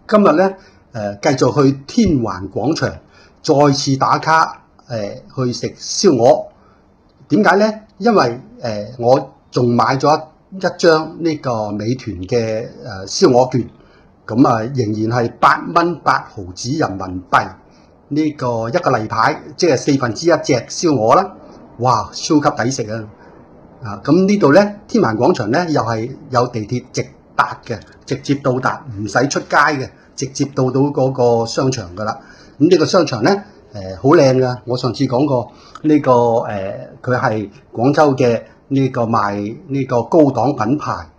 今日咧繼續去天環廣場，再次打卡去食燒鵝。點解咧？因為我仲買咗一張呢個美團嘅燒鵝券，咁啊仍然係8蚊8毫子人民幣呢個一個例牌，即係1/4隻燒鵝啦。哇，超級抵食啊！咁呢度咧，天環廣場咧又係有地鐵直達嘅，直接到達，唔使出街嘅，直接到嗰個商場噶啦。咁呢個商場咧好靚噶，我上次講過呢個佢係廣州嘅呢個賣呢個高檔品牌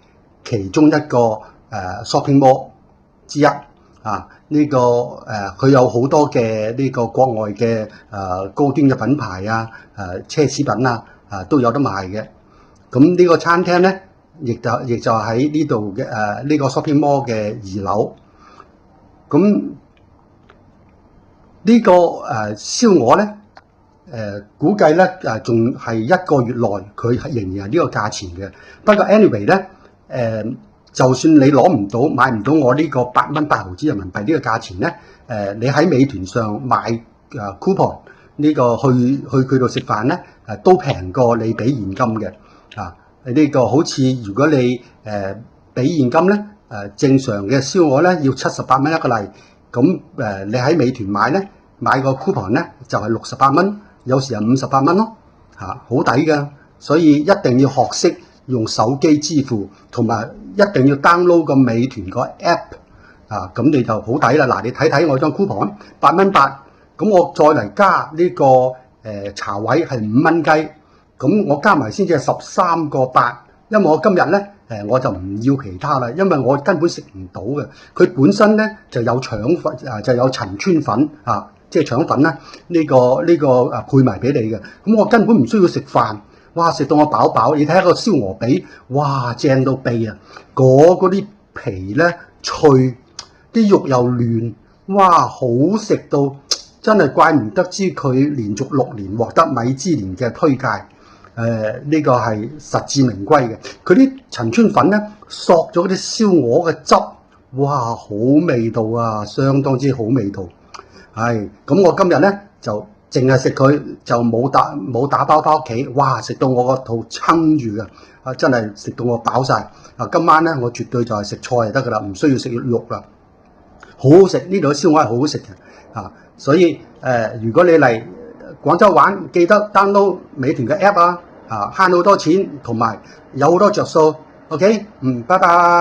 其中一個shopping mall 之一啊。呢個佢有好多嘅呢個國外嘅高端嘅品牌啊、奢侈品啊都有得賣嘅。咁呢個餐廳咧，亦就喺呢度嘅呢個 shopping mall 嘅2樓。咁呢個燒鵝咧，估計咧仲係1個月內佢仍然係呢個價錢嘅。不過 anyway 咧，就算你攞唔到買唔到我呢個8蚊8毫子人民幣呢個價錢咧，你喺美團上買coupon 呢個去佢度食飯咧，都平過你俾現金嘅。呢個好似如果你俾現金咧，正常嘅燒鵝咧要78蚊一個例，咁你喺美團買咧，買個 coupon 咧就係68蚊，有時係58蚊咯，好抵㗎。所以一定要學識用手機支付，同埋一定要 download 個美團個 app 咁你就好抵啦。嗱，你睇睇我張 coupon 8蚊8，咁我再嚟加呢個茶位係5蚊雞。咁我加埋先至係13個8，因為我今日咧我就唔要其他啦，因為我根本食唔到嘅。佢本身咧就有腸粉就有陳村粉即係腸粉啦，呢個配埋俾你嘅。咁我根本唔需要食飯，哇！食到我飽飽。你睇下個燒鵝髀，哇，正到痹啊！嗰啲皮咧脆，啲肉又嫩，哇，好食到真係怪唔得知佢連續6年獲得米芝蓮嘅推介。呢個係實至名歸嘅。佢啲陳村粉咧索咗啲燒鵝嘅汁，哇，好味道啊，相當之好味道。咁我今日咧就淨係食佢，就冇打包翻屋企。哇，食到我個肚撐住嘅，真係食到我飽晒。今晚咧我絕對就係食菜就得噶啦，唔需要食肉啦。好好食，呢度嘅燒鵝係好好食嘅。所以如果你嚟廣州玩，記得 download 美團嘅 app 慳好多錢，同埋有好多着數。OK，拜拜。